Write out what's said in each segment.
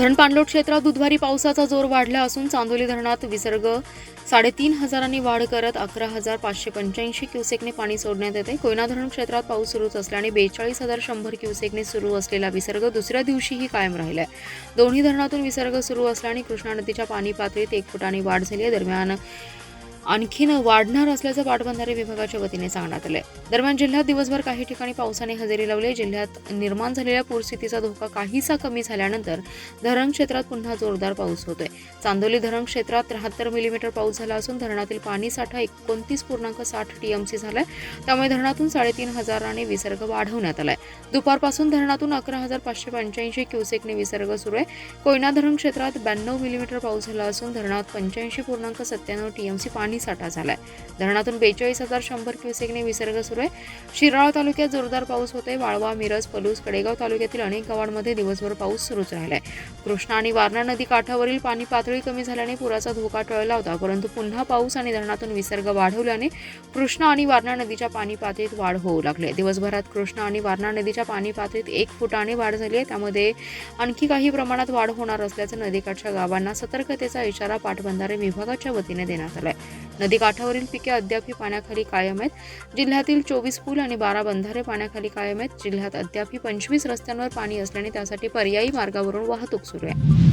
धरण पाणलोट क्षेत्रात बुधवारी पावसाचा जोर वाढला असून चांदोली धरणात विसर्ग 3,500 वाढ करत 11,585 क्युसेकने पाणी सोडण्यात येते। कोयना धरण क्षेत्रात पाऊस सुरूच असल्याने 42,100 क्युसेकने सुरू असलेला विसर्ग दुसऱ्या दिवशीही कायम राहिलाय। दोन्ही धरणातून विसर्ग सुरू असल्याने कृष्णा नदीच्या पाणी पातळीत 1 फुटाने वाढ झाली आहे। दरम्यान आणखीन वाढणार असल्याचं पाटबंधारे विभागाच्या वतीने सांगण्यात आलंय। दरम्यान जिल्ह्यात दिवसभर काही ठिकाणी पावसाने हजेरी लावली। जिल्ह्यात निर्माण झालेल्या पूरस्थितीचा धोका काहीसा कमी झाल्यानंतर धरण क्षेत्रात पुन्हा जोरदार पाऊस होतोय। चांदोली धरण क्षेत्रात 73 मिलीमीटर पाऊस झाला असून धरणातील पाणी साठा 29.60 टीएमसी झालाय। त्यामुळे धरणातून 3,500 विसर्ग वाढवण्यात आलाय। दुपारपासून धरणातून 11,585 क्युसेकने विसर्ग सुरू आहे। कोयना धरण क्षेत्रात 92 मिलीमीटर पाऊस झाला असून धरणात 85.97 टीएमसी पाणी साठा झालाय। धरणातून 42,100 क्युसेकने विसर्ग सुरू आहे। शिराळा तालुक्यात जोरदार पाऊस होतोय। वाळवा, मिरज, पलूस, कडेगाव तालुक्यातील अनेक गावांमध्ये दिवसभर पाऊस सुरूच राहिलाय। कृष्णा आणि वारणा नदी काठावरील पाणी पातळी कमी झाल्याने पुराचा धोका टळला होता, परंतु पुन्हा पाऊस आणि धरणातून विसर्ग वाढवल्याने कृष्णा आणि वारणा नदीच्या पाणी पातळीत वाढ होऊ लागली। दिवसभरात कृष्णा आणि वारणा नदीच्या पाणी पातळीत 1 फुटाने वाढ झाली आहे। त्यामध्ये आणखी काही प्रमाणात वाढ होणार असल्याचं नदीकाठच्या गावांना सतर्कतेचा इशारा पाटबंधारे विभागाच्या वतीने देण्यात आलाय। नदीकाठावरील पिके अद्याप पाण्याखाली कायम आहेत। जिल्ह्यातील 24 पूल आणि 12 बंधारे पाण्याखाली कायम आहेत। जिल्ह्यात अद्याप 25 रस्त्यांवर पाणी असल्याने त्यासाठी पर्यायी मार्गावरून वाहतूक सुरू आहे।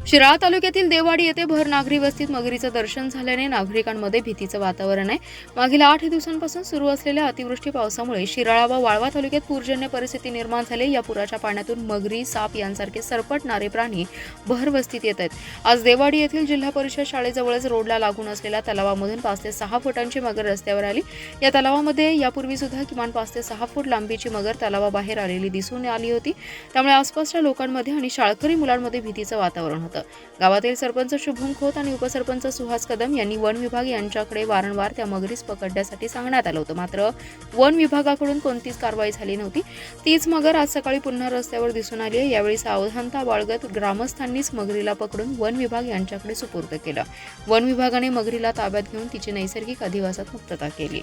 शिराळा तालुक्यातील देवाडी येथे भर नागरी वस्तीत मगरीचं दर्शन झाल्याने नागरिकांमध्ये भीतीचं वातावरण आहे। मागील 8 दिवसांपासून सुरू असलेल्या अतिवृष्टी पावसामुळे शिराळा व वाळवा तालुक्यात पूरजन्य परिस्थिती निर्माण झाली। या पुराच्या पाण्यातून मगरी, साप यांसारखे सरपटणारे प्राणी भर वस्तीत येत आहेत। आज देवाडी येथील जिल्हा परिषद शाळेजवळच रोडला लागून असलेल्या तलावामधून 5 ते 6 फुटांची मगर रस्त्यावर आली। या तलावामध्ये यापूर्वी सुद्धा किमान 5 ते 6 फूट लांबीची मगर तलावाबाहेर आलेली दिसून आली होती। त्यामुळे आसपासच्या लोकांमध्ये आणि शाळकरी मुलांमध्ये भीतीचं वातावरण होतं। गावातील सरपंच शुभम खोत आणि उपसरपंच सुहास कदम यांनी वन विभाग यांच्याकडे वारंवार त्या मगरीस पकडण्यासाठी सांगण्यात आलं होतं, मात्र वन विभागाकडून कोणतीच कारवाई झाली नव्हती। तीच मगर आज सकाळी पुन्हा रस्त्यावर दिसून आली आहे। यावेळी सावधानता बाळगत ग्रामस्थांनीच मगरीला पकडून वन विभाग यांच्याकडे सुपूर्द केलं। वन विभागाने मगरीला ताब्यात घेऊन तिची नैसर्गिक अधिवासात मुक्तता केली।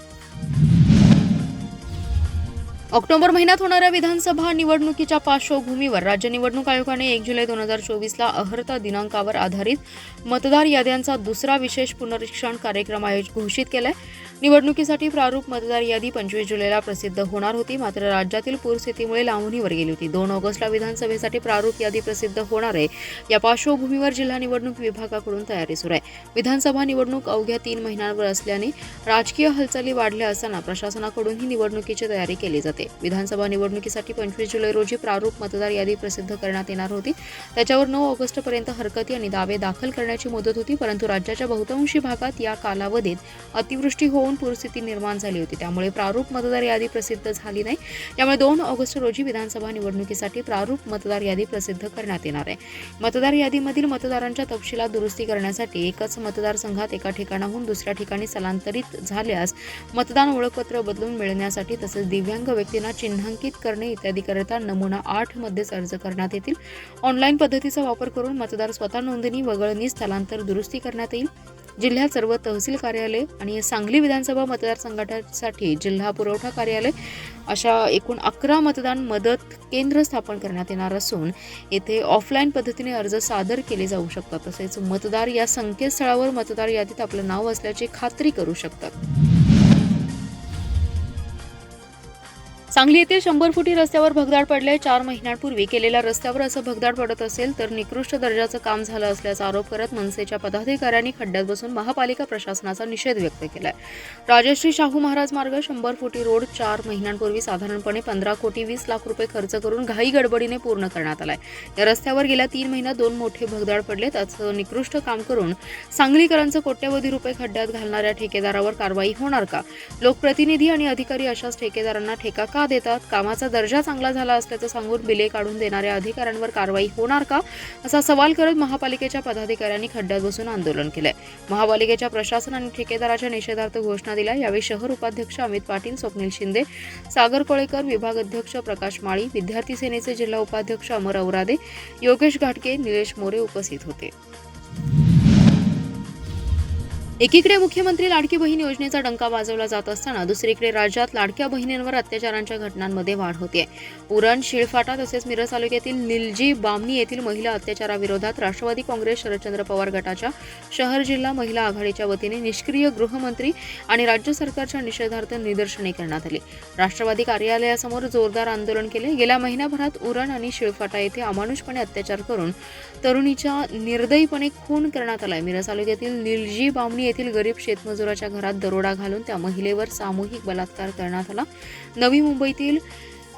ऑक्टोबर महिन्यात होणाऱ्या विधानसभा निवडणुकीच्या पार्श्वभूमीवर राज्य निवडणूक आयोगाने 1 जुलै 2024 ला अहर्ता दिनांकावर आधारित मतदार याद्यांचा दुसरा विशेष पुनरीक्षण कार्यक्रम घोषित केलाय। निवडणुकीसाठी प्रारूप मतदार यादी 25 जुलैला प्रसिद्ध होणार होती, मात्र राज्यातील पूरस्थितीमुळे लांबणीवर गेली होती। 2 ऑगस्टला विधानसभेसाठी प्रारूप यादी प्रसिद्ध होणार आहे। या पार्श्वभूमीवर जिल्हा निवडणूक विभागाकडून तयारी सुरू आहे। विधानसभा निवडणूक अवघ्या 3 महिन्यांवर असल्याने राजकीय हालचाली वाढल्या असताना प्रशासनाकडूनही निवडणुकीची तयारी केली जाते। विधानसभा निवडणुकीसाठी 25 जुलै रोजी प्रारूप मतदार यादी प्रसिद्ध करण्यात येणार होती। त्याच्यावर 9 ऑगस्टपर्यंत हरकती आणि दावे दाखल करण्याची मुदत होती, परंतु राज्याच्या बहुतांशी भागात या कालावधीत अतिवृष्टी होऊन पूरस्थिती निर्माण झाली होती। त्यामुळे प्रारूप मतदार यादी प्रसिद्ध झाली नाही। त्यामुळे 2 ऑगस्ट रोजी विधानसभा निवडणुकीसाठी प्रारूप मतदार यादी प्रसिद्ध करण्यात येणार आहे। मतदार यादीमधील मतदारांच्या तपशिलात दुरुस्ती करण्यासाठी एकच मतदारसंघात एका ठिकाणाहून दुसऱ्या ठिकाणी स्थलांतरित झाल्यास मतदान ओळखपत्र बदलून मिळण्यासाठी तसेच दिव्यांग व्यक्तींना चिन्हांकित करणे इत्यादी करता नमुना 8 मध्येच अर्ज करण्यात येतील। ऑनलाईन पद्धतीचा वापर करून मतदार स्वतः नोंदणी वगळणी स्थलांतर दुरुस्ती करण्यात येईल। जिल्ह्यात सर्व तहसील कार्यालय आणि सांगली विधानसभा मतदारसंघासाठी जिल्हा पुरवठा कार्यालय अशा एकूण 11 मतदान मदत केंद्र स्थापन करण्यात येणार असून येथे ऑफलाईन पद्धतीने अर्ज सादर केले जाऊ शकतात। तसेच मतदार या संकेतस्थळावर मतदार यादीत आपलं नाव असल्याची खात्री करू शकतात। सांगली येथील 100 फुटी रस्त्यावर भगदाड पडले। 4 महिन्यांपूर्वी केलेल्या रस्त्यावर असं भगदाड पडत असेल तर निकृष्ट दर्जाचं काम झालं असल्याचा आरोप करत मनसेच्या पदाधिकाऱ्यांनी खड्ड्यात बसून महापालिका प्रशासनाचा निषेध व्यक्त केलाय। राजश्री शाहू महाराज मार्ग 100 फुटी रोड 4 महिन्यांपूर्वी साधारणपणे 15 कोटी 20 लाख रुपये खर्च करून घाई गडबडीने पूर्ण करण्यात आलाय। या रस्त्यावर गेल्या 3 महिन्यात 2 मोठे भगदाड पडलेत। असं निकृष्ट काम करून सांगलीकरांचं कोट्यवधी रुपये खड्ड्यात घालणाऱ्या ठेकेदारावर कारवाई होणार का? लोकप्रतिनिधी आणि अधिकारी अशाच ठेकेदारांना ठेका का देतात? कामाचा दर्जा चांगला झाला असल्याचं सांगून बिले काढून देणाऱ्या अधिकाऱ्यांवर कारवाई होणार का, असा सवाल करत महापालिकेच्या पदाधिकाऱ्यांनी खड्ड्यात बसून आंदोलन केलंय। महापालिकेच्या प्रशासन आणि ठेकेदाराच्या निषेधार्थ घोषणा दिल्या। यावेळी शहर उपाध्यक्ष अमित पाटील, स्वप्नील शिंदे, सागर कोळेकर, विभाग अध्यक्ष प्रकाश माळी, विद्यार्थी सेनेचे जिल्हा उपाध्यक्ष अमर औरादे, योगेश घाटके, निलेश मोरे उपस्थित होते। एकीकडे मुख्यमंत्री लाडकी बहीण योजनेचा डंका वाजवला जात असताना दुसरीकडे राज्यात लाडक्या बहिणींवर अत्याचारांच्या घटनांमध्ये वाढ होते. उरण, शिळफाटा तसेच मिरज तालुक्यातील निलजी बामणी येथील महिला अत्याचाराविरोधात राष्ट्रवादी काँग्रेस शरदचंद्र पवार गटाच्या शहर जिल्हा महिला आघाडीच्या वतीने निष्क्रिय गृहमंत्री आणि राज्य सरकारच्या निषेधार्थ निदर्शने करण्यात आली. राष्ट्रवादी कार्यालयासमोर जोरदार आंदोलन केले. गेल्या महिन्याभरात उरण आणि शिळफाटा येथे अमानुषपणे अत्याचार करून तरुणीचा निर्दयीपणे खून करण्यात आलाय. मिरज तालुक्यातील निलजी बामणी येथील गरीब शेतमजुराच्या घरात दरोडा घालून त्या महिलेवर सामूहिक बलात्कार करण्यात आला. नवी मुंबईतील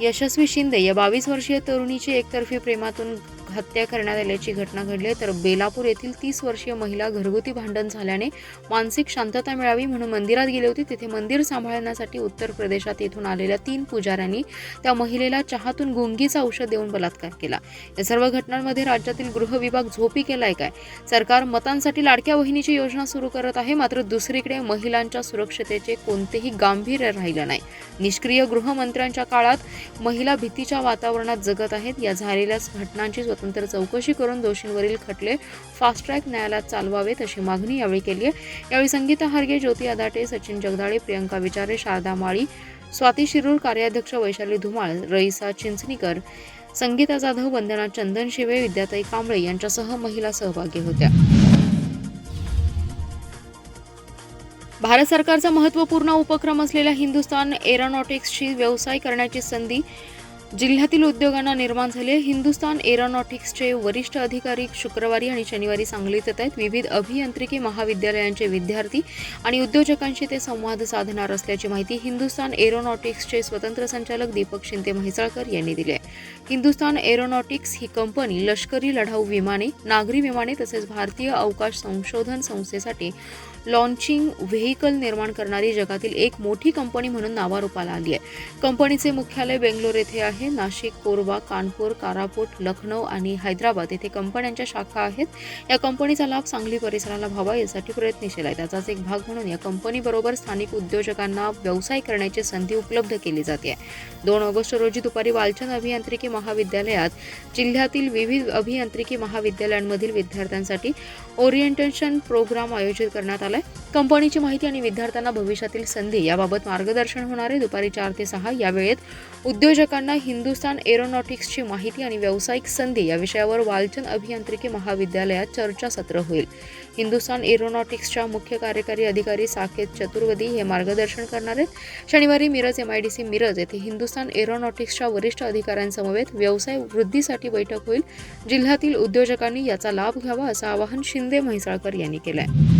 यशस्वी शिंदे या 22 वर्षीय तरुणीची एकतर्फी प्रेमातून हत्या करण्यात आल्याची घटना घडली. तर बेलापूर येथील 30 वर्षीय महिला घरगुती भांडण झाल्याने मानसिक शांतता मिळावी म्हणून मंदिरात गेली होती. तिथे मंदिर सांभाळण्यासाठी उत्तर प्रदेशात येथून आलेल्या 3 पुजाऱ्यांनी त्या महिलेला चहातून गुंगीचं औषध देऊन बलात्कार केला. या सर्व घटनांमध्ये राज्यातील गृह विभाग झोपी केलाय काय? सरकार मतांसाठी लाडक्या बहिणीची योजना सुरू करत आहे, मात्र दुसरीकडे महिलांच्या सुरक्षतेचे कोणतेही गांभीर्य राहिलं नाही. निष्क्रिय गृहमंत्र्यांच्या काळात महिला भीतीच्या वातावरणात जगत आहेत. या झालेल्या घटनांची स्वतंत्र चौकशी करून दोषींवरील खटले फास्ट ट्रॅक न्यायालयात चालवावेत अशी मागणी यावेळी केली आहे. यावेळी संगीता हार्गे, ज्योती अदाटे, सचिन जगदाळे, प्रियंका विचारे, शारदा माळी, स्वाती शिरूर, कार्याध्यक्ष वैशाली धुमाळ, रईसा चिंचणीकर, संगीता जाधव, वंदना चंदनशिवे, विद्याताई कांबळे यांच्यासह महिला सहभागी होत्या. भारत सरकारचा महत्त्वपूर्ण उपक्रम असलेल्या हिंदुस्थान एरोनॉटिक्सची व्यवसाय करण्याची संधी जिल्ह्यातील उद्योगांना निर्माण झाली आहे. हिंदुस्थान एरोनॉटिक्सचे वरिष्ठ अधिकारी शुक्रवारी आणि शनिवारी सांगलीत येत आहेत. विविध अभियांत्रिकी महाविद्यालयांचे विद्यार्थी आणि उद्योजकांशी ते संवाद साधणार असल्याची माहिती हिंदुस्थान एरोनॉटिक्सचे स्वतंत्र संचालक दीपक शिंदे म्हैसाळकर यांनी दिली आहे. हिंदुस्थान एरोनॉटिक्स ही कंपनी लष्करी लढाऊ विमाने, नागरी विमाने तसेच भारतीय अवकाश संशोधन संस्थेसाठी लॉन्चिंग व्हेइकल निर्माण करणारी जगातील एक मोठी कंपनी म्हणून नावारूपाला आली आहे. कंपनीचे मुख्यालय बेंगलोर येथे आहे. नाशिक, कोरबा, कानपूर, कारापूट, लखनौ आणि हैदराबाद येथे कंपन्यांच्या शाखा आहेत. या कंपनीचा लाभ सांगली परिसराला व्हावा यासाठी प्रयत्नशील आहे. त्याचाच एक भाग म्हणून या कंपनीबरोबर स्थानिक उद्योजकांना व्यवसाय करण्याची संधी उपलब्ध केली जाते. 2 ऑगस्ट रोजी दुपारी वालचंद अभियांत्रिकी महाविद्यालयात जिल्ह्यातील विविध अभियांत्रिकी महाविद्यालयांमधील विद्यार्थ्यांसाठी ओरिएंटेशन प्रोग्राम आयोजित करण्यात आलाय. कंपनीची माहिती आणि विद्यार्थ्यांना भविष्यातील संधी याबाबत मार्गदर्शन होणार आहे. दुपारी 4 ते 6 या वेळेत उद्योजकांना हिंदुस्थान एरोनॉटिक्सची माहिती आणि व्यावसायिक संधी या विषयावर वालचंद अभियांत्रिकी महाविद्यालयात चर्चासत्र होईल. हिंदुस्थान एरोनॉटिक्सच्या मुख्य कार्यकारी अधिकारी साकेत चतुर्वेदी हे मार्गदर्शन करणार आहेत. शनिवारी मिरज MIDC मिरज येथे हिंदुस्थान एरोनॉटिक्सच्या वरिष्ठ अधिकाऱ्यांसमवेत व्यवसाय वृद्धीसाठी बैठक होईल. जिल्ह्यातील उद्योजकांनी याचा लाभ घ्यावा असं आवाहन शिंदे म्हैसाळकर यांनी केलं आहे.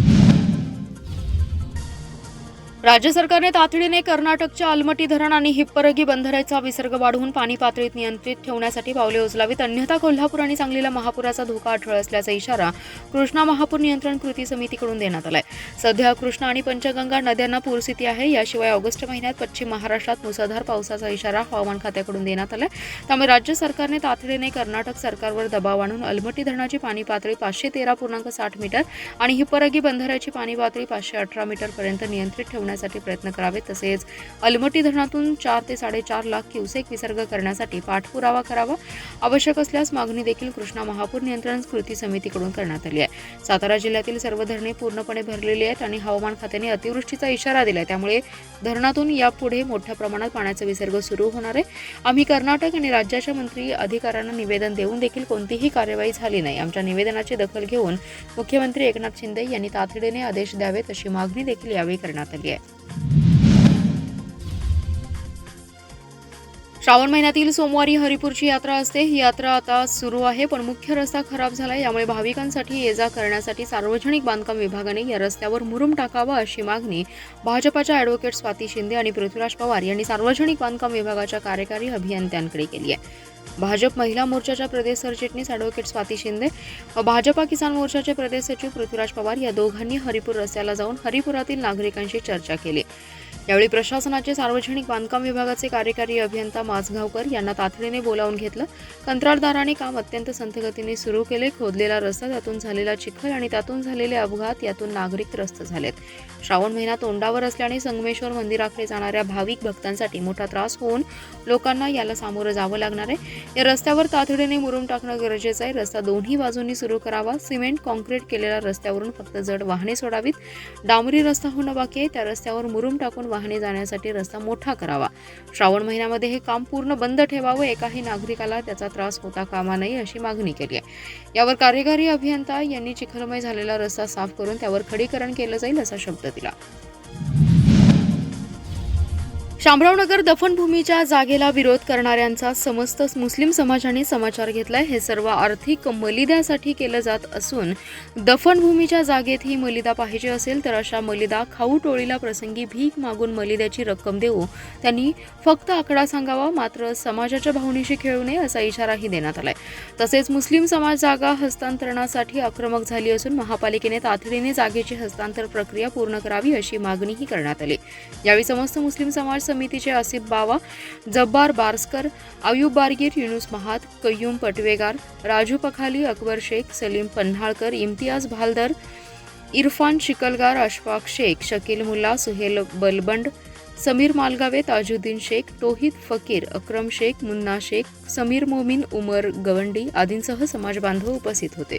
राज्य सरकारने तातडीने कर्नाटकच्या अलमटी धरण आणि हिप्परगी बंधाऱ्याचा विसर्ग वाढवून पाणी पातळीत नियंत्रित ठेवण्यासाठी पावले उचलावीत, अन्यथा कोल्हापूर आणि सांगलीला महापुराचा धोका आढळ असल्याचा इशारा कृष्णा महापूर नियंत्रण कृती समितीकडून देण्यात आलाय. सध्या कृष्णा आणि पंचगंगा नद्यांना पूरस्थिती आहे. याशिवाय ऑगस्ट महिन्यात पश्चिम महाराष्ट्रात मुसळधार पावसाचा इशारा हवामान खात्याकडून देण्यात आलाय. त्यामुळे राज्य सरकारने तातडीने कर्नाटक सरकारवर दबाव आणून अलमटी धरणाची पाणी पातळी 513.60 मीटर आणि हिप्परगी बंधाऱ्याची पाणी पातळी 518 मीटरपर्यंत नियंत्रित ठेवण्यासाठी प्रयत्न करावेत. तसेच अलमटी धरणातून 4 ते 4.5 लाख क्युसेक विसर्ग करण्यासाठी पाठपुरावा करावा. आवश्यक असल्यास मागणी देखील कृष्णा महापूर नियंत्रण कृती समितीकडून करण्यात आली आहे. सातारा जिल्ह्यातील सर्व धरणे पूर्णपणे भरलेली आहेत आणि हवामान खात्याने अतिवृष्टीचा इशारा दिलाय. त्यामुळे धरणातून यापुढे मोठ्या प्रमाणात पाण्याचा विसर्ग सुरू होणार आहे. आम्ही कर्नाटक आणि राज्याच्या मंत्री अधिकाऱ्यांना निवेदन देऊन देखील कोणतीही कार्यवाही झाली नाही. आमच्या निवेदनाची दखल घेऊन मुख्यमंत्री एकनाथ शिंदे यांनी तातडीने आदेश द्यावेत अशी मागणी देखील यावेळी करण्यात आली आहे. श्रावण महिन्यातील सोमवारी हरिपूरची यात्रा असते. ही यात्रा आता सुरू आहे, पण मुख्य रस्ता खराब झाला. यामुळे भाविकांसाठी ये-जा करण्यासाठी सार्वजनिक बांधकाम विभागाने या रस्त्यावर मुरुम टाकावा अशी मागणी भाजपाच्या ॲडव्होकेट स्वाती शिंदे आणि पृथ्वीराज पवार यांनी सार्वजनिक बांधकाम विभागाच्या कार्यकारी अभियंत्यांकडे केली आहे. भाजप महिला मोर्चाच्या प्रदेश सरचिटणीस ॲडव्होकेट स्वाती शिंदे व भाजपा किसान मोर्चाचे प्रदेश सचिव पृथ्वीराज पवार या दोघांनी हरिपूर रस्त्याला जाऊन हरिपुरातील नागरिकांशी चर्चा केली. यावेळी प्रशासनाचे सार्वजनिक बांधकाम विभागाचे कार्यकारी अभियंता माझगावकर यांना तातडीने बोलावून घेतलं. कंत्राटदाराने काम अत्यंत संथगतीने सुरू केले. खोदलेला रस्ता, त्यातून झालेला चिखल आणि त्यातून झालेले अपघात यातून नागरिक त्रस्त झालेत. श्रावण महिना तोंडावर असल्याने संगमेश्वर मंदिराकडे जाणाऱ्या भाविक भक्तांसाठी मोठा त्रास होऊन लोकांना याला सामोरं जावं लागणार आहे. या रस्त्यावर तातडीने मुरुम टाकणं गरजेचं आहे. रस्ता दोन्ही बाजूंनी सुरू करावा. सिमेंट कॉन्क्रीट केलेल्या रस्त्यावरून फक्त जड वाहने सोडावीत. डांबरी रस्ता होणं बाकी आहे. त्या रस्त्यावर मुरुम टाकून वाहने जाण्यासाठी रस्ता मोठा करावा. श्रावण महिन्यामध्ये हे काम पूर्ण बंद ठेवावं. एकाही नागरिकाला त्याचा त्रास होता कामा नये अशी मागणी केली आहे. यावर कार्यकारी अभियंता यांनी चिखलमय झालेला रस्ता साफ करून त्यावर खडीकरण केलं जाईल असा शब्द दिला. शामरावनगर दफनभूमीच्या जागेला विरोध करणाऱ्यांचा समस्त मुस्लिम समाजाने समाचार घेतलाय. हे सर्व आर्थिक मलिद्यासाठी केलं जात असून दफनभूमीच्या जागेत ही मलिदा पाहिजे असेल तर अशा मलिदा खाऊ टोळीला प्रसंगी भीक मागून मलिद्याची रक्कम देऊ. त्यांनी फक्त आकडा सांगावा, मात्र समाजाच्या भावनेशी खेळू नये असा इशाराही देण्यात आलाय. तसेच मुस्लिम समाज जागा हस्तांतरणासाठी आक्रमक झाली असून महापालिकेने तातडीने जागेची हस्तांतर प्रक्रिया पूर्ण करावी अशी मागणीही करण्यात आली. यावेळी समस्त मुस्लिम समाज समितीचे आसिफ बावा, जब्बार बारस्कर, आयुब बारगीर, युनुस महात, कय्यूम पटवेगार, राजू पखाली, अकबर शेख, सलीम पन्हाळकर, इम्तियाज भालदर, इरफान शिकलगार, अशफाक शेख, शकील मुल्ला, सुहेल बलबंड, समीर मालगावे, ताजुद्दीन शेख, तोहिद फकीर, अक्रम शेख, मुन्ना शेख, समीर मोमीन, उमर गवंडी आदींसह समाजबांधव उपस्थित होते.